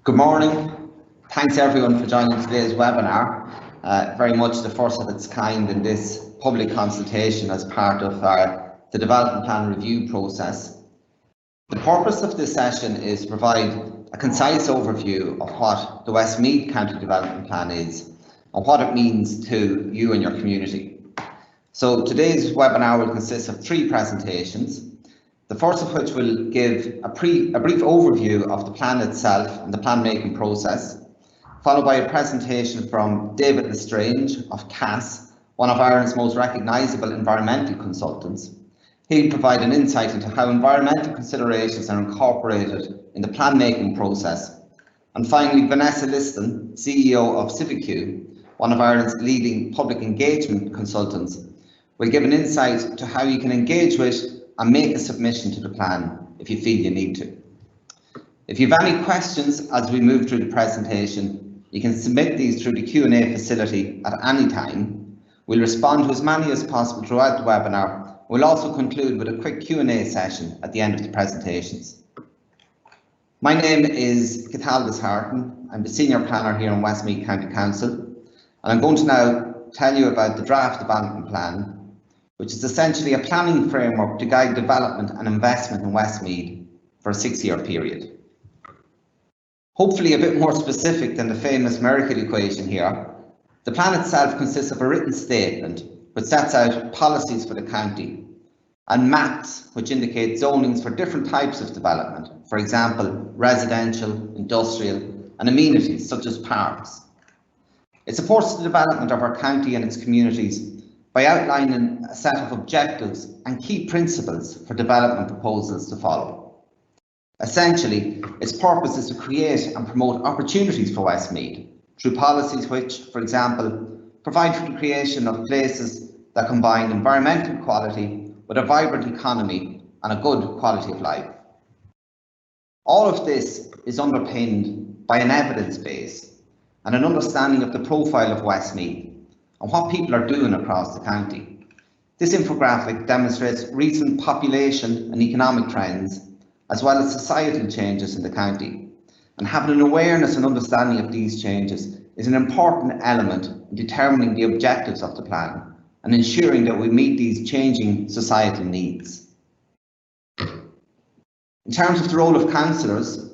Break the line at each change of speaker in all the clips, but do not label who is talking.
Good morning. Thanks everyone for joining today's webinar. Very much the first of its kind in this public consultation as part of the development plan review process. The purpose of this session is to provide a concise overview of what the Westmeath County Development Plan is and what it means to you and your community. So today's webinar will consist of 3 presentations. The first of which will give a brief overview of the plan itself and the plan making process, followed by a presentation from David Lestrange of CAS, one of Ireland's most recognisable environmental consultants. He'll provide an insight into how environmental considerations are incorporated in the plan making process. And finally, Vanessa Liston, CEO of CivicQ, one of Ireland's leading public engagement consultants, will give an insight to how you can engage with and make a submission to the plan if you feel you need to. If you have any questions as we move through the presentation, you can submit these through the Q&A facility at any time. We'll respond to as many as possible throughout the webinar. We'll also conclude with a quick Q&A session at the end of the presentations. My name is Cathaldus Hartin. I'm the Senior Planner here in Westmeath County Council, and I'm going to now tell you about the draft development plan, which is essentially a planning framework to guide development and investment in Westmeath for a 6-year period. Hopefully a bit more specific than the famous miracle equation here, the plan itself consists of a written statement which sets out policies for the county and maps which indicate zonings for different types of development, for example, residential, industrial and amenities such as parks. It supports the development of our county and its communities by outlining a set of objectives and key principles for development proposals to follow. Essentially, its purpose is to create and promote opportunities for Westmeath through policies which, for example, provide for the creation of places that combine environmental quality with a vibrant economy and a good quality of life. All of this is underpinned by an evidence base and an understanding of the profile of Westmeath and what people are doing across the county. This infographic demonstrates recent population and economic trends, as well as societal changes in the county. And having an awareness and understanding of these changes is an important element in determining the objectives of the plan and ensuring that we meet these changing societal needs. In terms of the role of councillors,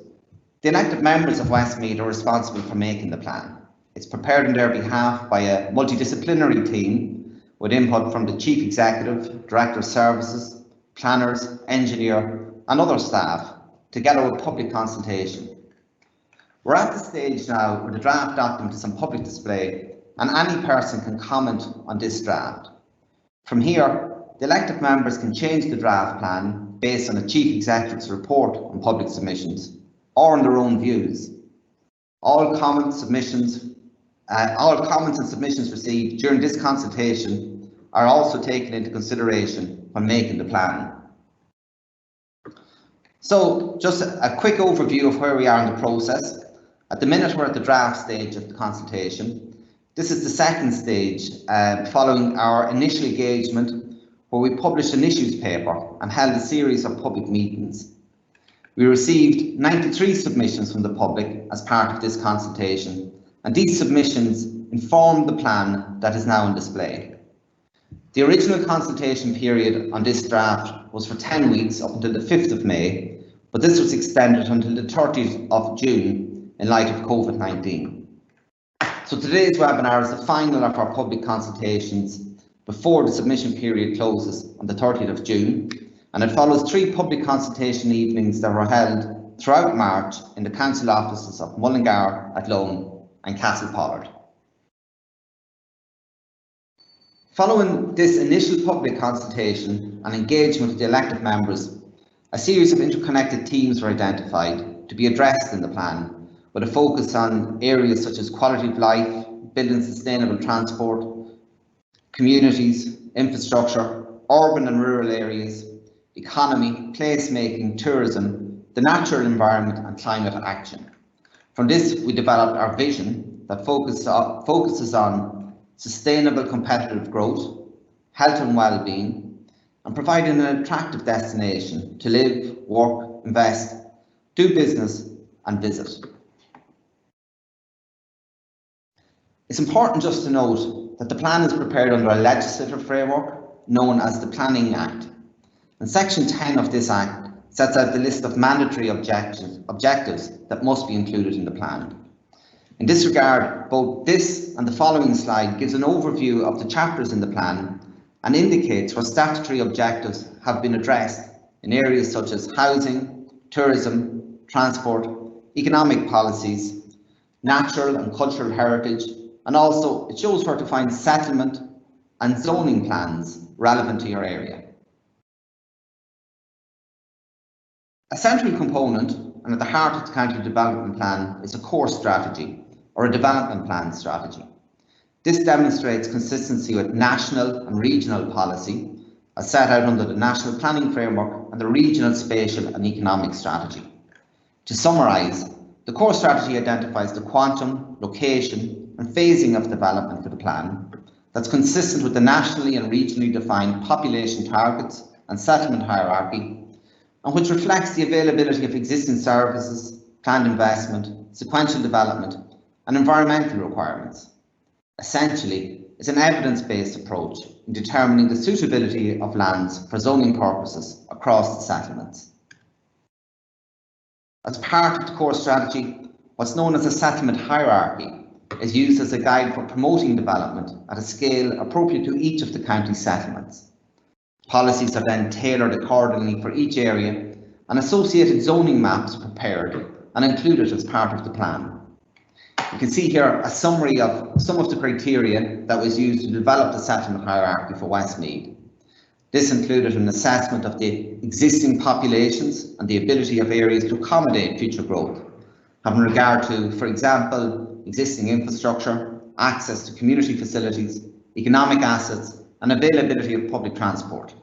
the elected members of Westmeath are responsible for making the plan. It's prepared on their behalf by a multidisciplinary team with input from the Chief Executive, Director of Services, planners, engineer and other staff, together with public consultation. We're at the stage now where the draft document is on public display and any person can comment on this draft. From here, the elected members can change the draft plan based on the Chief Executive's report on public submissions or on their own views. All comments and submissions received during this consultation are also taken into consideration when making the plan. So just a quick overview of where we are in the process. At the minute we're at the draft stage of the consultation. This is the second stage following our initial engagement, where we published an issues paper and held a series of public meetings. We received 93 submissions from the public as part of this consultation, and these submissions informed the plan that is now on display. The original consultation period on this draft was for 10 weeks up until the 5th of May, but this was extended until the 30th of June in light of COVID-19. So today's webinar is the final of our public consultations before the submission period closes on the 30th of June, and it follows 3 public consultation evenings that were held throughout March in the council offices of Mullingar, Athlone and Castlepollard. Following this initial public consultation and engagement with the elected members, a series of interconnected themes were identified to be addressed in the plan, with a focus on areas such as quality of life, building sustainable transport, communities, infrastructure, urban and rural areas, economy, placemaking, tourism, the natural environment and climate action. From this, we developed our vision that focuses on sustainable competitive growth, health and well-being, and providing an attractive destination to live, work, invest, do business and visit. It's important just to note that the plan is prepared under a legislative framework known as the Planning Act. And Section 10 of this Act sets out the list of mandatory objectives that must be included in the plan. In this regard, both this and the following slide gives an overview of the chapters in the plan and indicates where statutory objectives have been addressed in areas such as housing, tourism, transport, economic policies, natural and cultural heritage, and also it shows where to find settlement and zoning plans relevant to your area. A central component and at the heart of the county development plan is a core strategy or a development plan strategy. This demonstrates consistency with national and regional policy as set out under the National Planning Framework and the Regional Spatial and Economic Strategy. To summarise, the core strategy identifies the quantum, location and phasing of development for the plan that's consistent with the nationally and regionally defined population targets and settlement hierarchy, and which reflects the availability of existing services, planned investment, sequential development and environmental requirements. Essentially, it's an evidence-based approach in determining the suitability of lands for zoning purposes across the settlements. As part of the core strategy, what's known as a settlement hierarchy is used as a guide for promoting development at a scale appropriate to each of the county settlements. Policies are then tailored accordingly for each area and associated zoning maps prepared and included as part of the plan. You can see here a summary of some of the criteria that was used to develop the settlement hierarchy for Westmeath. This included an assessment of the existing populations and the ability of areas to accommodate future growth, having regard to, for example, existing infrastructure, access to community facilities, economic assets, and availability of public transport.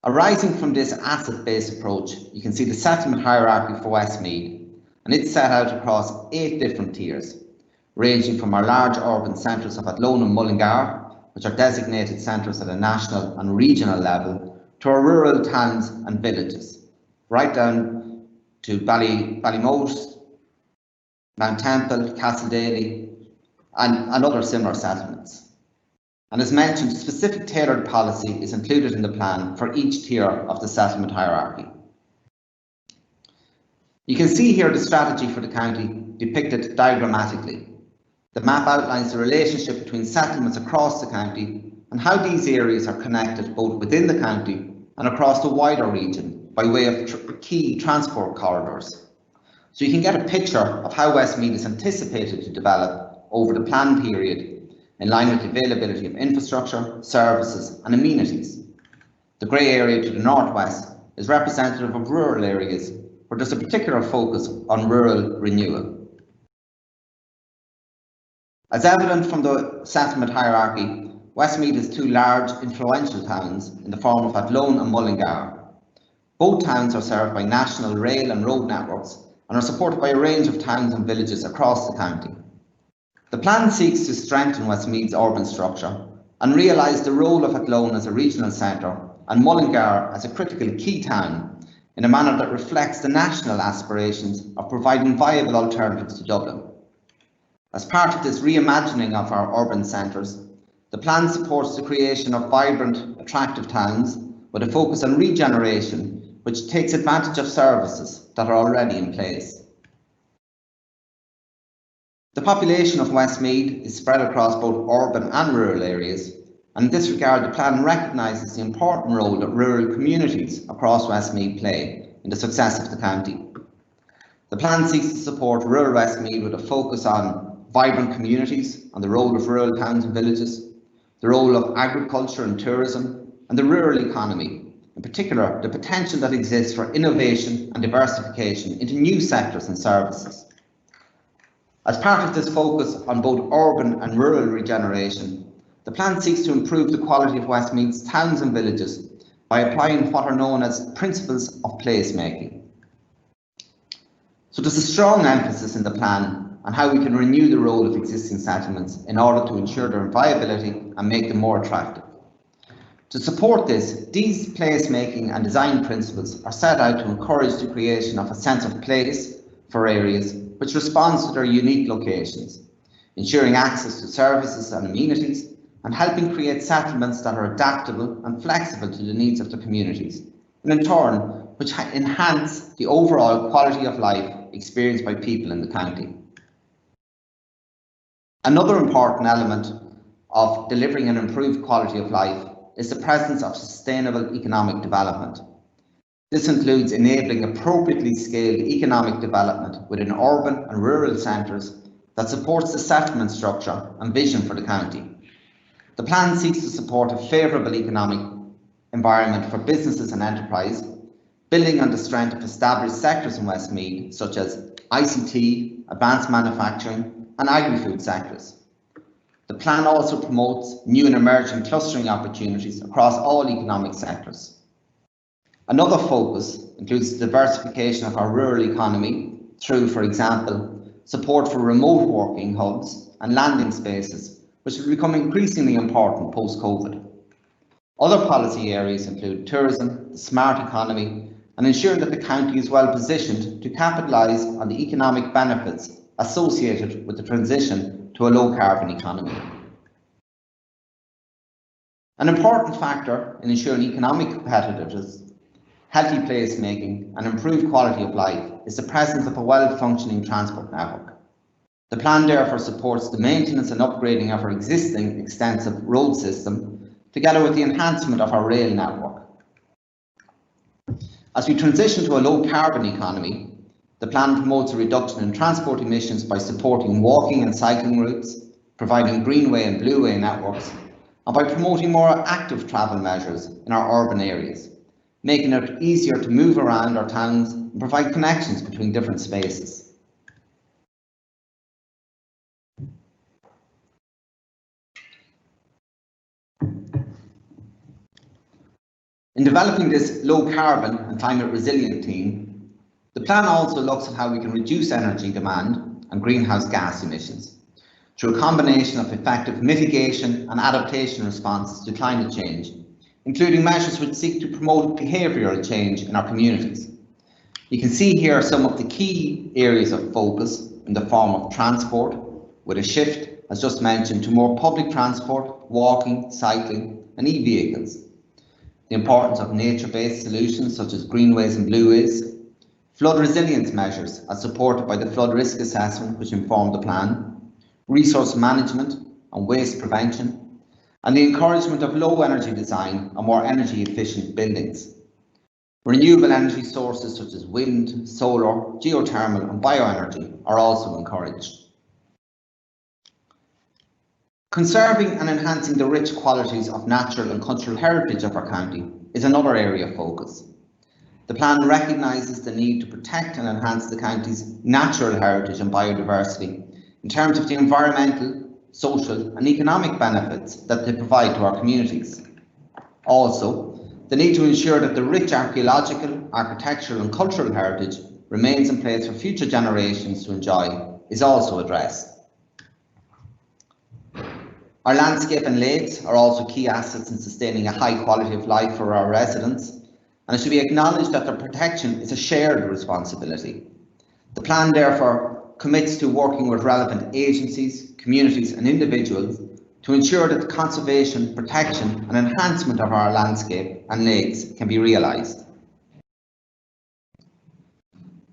Arising from this asset-based approach, you can see the settlement hierarchy for Westmeath, and it's set out across 8 different tiers, ranging from our large urban centres of Athlone and Mullingar, which are designated centres at a national and regional level, to our rural towns and villages, right down to Ballymote, Mount Temple, Castledaly, and other similar settlements. And as mentioned, specific tailored policy is included in the plan for each tier of the settlement hierarchy. You can see here the strategy for the county depicted diagrammatically. The map outlines the relationship between settlements across the county and how these areas are connected both within the county and across the wider region by way of key transport corridors. So you can get a picture of how Westmeath is anticipated to develop over the plan period in line with the availability of infrastructure, services and amenities. The grey area to the northwest is representative of rural areas where there's a particular focus on rural renewal. As evident from the settlement hierarchy, Westmeath has 2 large influential towns in the form of Athlone and Mullingar. Both towns are served by national rail and road networks and are supported by a range of towns and villages across the county. The plan seeks to strengthen Westmeath's urban structure and realise the role of Athlone as a regional centre and Mullingar as a critical key town in a manner that reflects the national aspirations of providing viable alternatives to Dublin. As part of this reimagining of our urban centres, the plan supports the creation of vibrant, attractive towns with a focus on regeneration, which takes advantage of services that are already in place. The population of Westmeath is spread across both urban and rural areas, and in this regard the plan recognises the important role that rural communities across Westmeath play in the success of the county. The plan seeks to support rural Westmeath with a focus on vibrant communities, on the role of rural towns and villages, the role of agriculture and tourism, and the rural economy, in particular the potential that exists for innovation and diversification into new sectors and services. As part of this focus on both urban and rural regeneration, the plan seeks to improve the quality of Westmeath's towns and villages by applying what are known as principles of placemaking. So there's a strong emphasis in the plan on how we can renew the role of existing settlements in order to ensure their viability and make them more attractive. To support this, these placemaking and design principles are set out to encourage the creation of a sense of place for areas which responds to their unique locations. ensuring access to services and amenities, and helping create settlements that are adaptable and flexible to the needs of the communities, and in turn, which enhance the overall quality of life experienced by people in the county. Another important element of delivering an improved quality of life is the presence of sustainable economic development. This includes enabling appropriately scaled economic development within urban and rural centres that supports the settlement structure and vision for the county. The plan seeks to support a favourable economic environment for businesses and enterprise, building on the strength of established sectors in Westmeath, such as ICT, advanced manufacturing and agri-food sectors. The plan also promotes new and emerging clustering opportunities across all economic sectors. Another focus includes the diversification of our rural economy through, for example, support for remote working hubs and landing spaces, which will become increasingly important post-COVID. Other policy areas include tourism, the smart economy, and ensuring that the county is well positioned to capitalise on the economic benefits associated with the transition to a low-carbon economy. An important factor in ensuring economic competitiveness, healthy placemaking and improved quality of life is the presence of a well-functioning transport network. The plan therefore supports the maintenance and upgrading of our existing extensive road system, together with the enhancement of our rail network. As we transition to a low-carbon economy, the plan promotes a reduction in transport emissions by supporting walking and cycling routes, providing greenway and blueway networks, and by promoting more active travel measures in our urban areas, making it easier to move around our towns and provide connections between different spaces. In developing this low carbon and climate resilient theme, the plan also looks at how we can reduce energy demand and greenhouse gas emissions through a combination of effective mitigation and adaptation responses to climate change, including measures which seek to promote behavioural change in our communities. You can see here some of the key areas of focus in the form of transport, with a shift, as just mentioned, to more public transport, walking, cycling and e-vehicles. The importance of nature-based solutions such as greenways and blueways, flood resilience measures as supported by the flood risk assessment which informed the plan, resource management and waste prevention, and the encouragement of low energy design and more energy efficient buildings. Renewable energy sources such as wind, solar, geothermal and bioenergy are also encouraged. Conserving and enhancing the rich qualities of natural and cultural heritage of our county is another area of focus. The plan recognises the need to protect and enhance the county's natural heritage and biodiversity in terms of the environmental, social and economic benefits that they provide to our communities. Also, the need to ensure that the rich archaeological, architectural and cultural heritage remains in place for future generations to enjoy is also addressed. Our landscape and lakes are also key assets in sustaining a high quality of life for our residents, and it should be acknowledged that their protection is a shared responsibility. The plan therefore commits to working with relevant agencies, communities and individuals to ensure that the conservation, protection and enhancement of our landscape and lakes can be realised.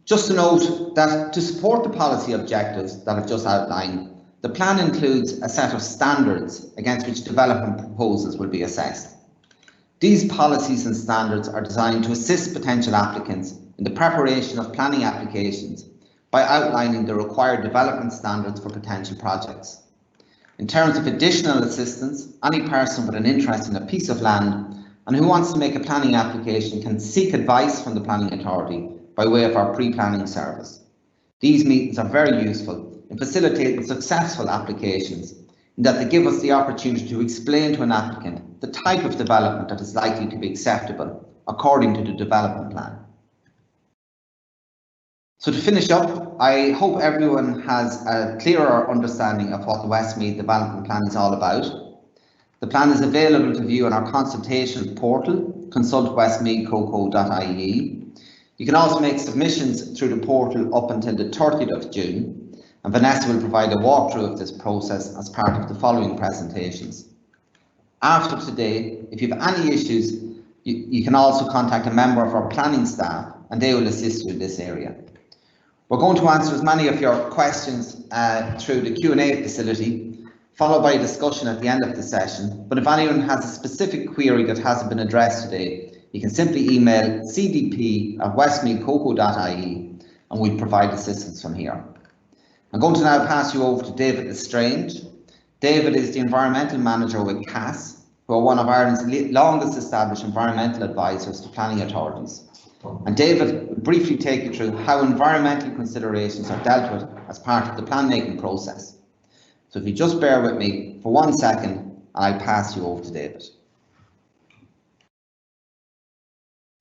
Just to note that to support the policy objectives that I've just outlined, the plan includes a set of standards against which development proposals will be assessed. These policies and standards are designed to assist potential applicants in the preparation of planning applications by outlining the required development standards for potential projects. In terms of additional assistance, any person with an interest in a piece of land and who wants to make a planning application can seek advice from the Planning Authority by way of our pre-planning service. These meetings are very useful in facilitating successful applications in that they give us the opportunity to explain to an applicant the type of development that is likely to be acceptable according to the development plan. So to finish up, I hope everyone has a clearer understanding of what the Westmeath Development Plan is all about. The plan is available to view on our consultation portal, consultwestmeathcoco.ie. You can also make submissions through the portal up until the 30th of June. and Vanessa will provide a walkthrough of this process as part of the following presentations. After today, if you have any issues, you can also contact a member of our planning staff and they will assist you in this area. We're going to answer as many of your questions through the Q&A facility, followed by a discussion at the end of the session. But if anyone has a specific query that hasn't been addressed today, you can simply email cdp@westmeathcoco.ie and we'll provide assistance from here. I'm going to now pass you over to David Lestrange. David is the Environmental Manager with CAS, who are one of Ireland's longest established environmental advisors to planning authorities. And David will briefly take you through how environmental considerations are dealt with as part of the plan making process. So if you just bear with me for 1 second, I'll pass you over to David.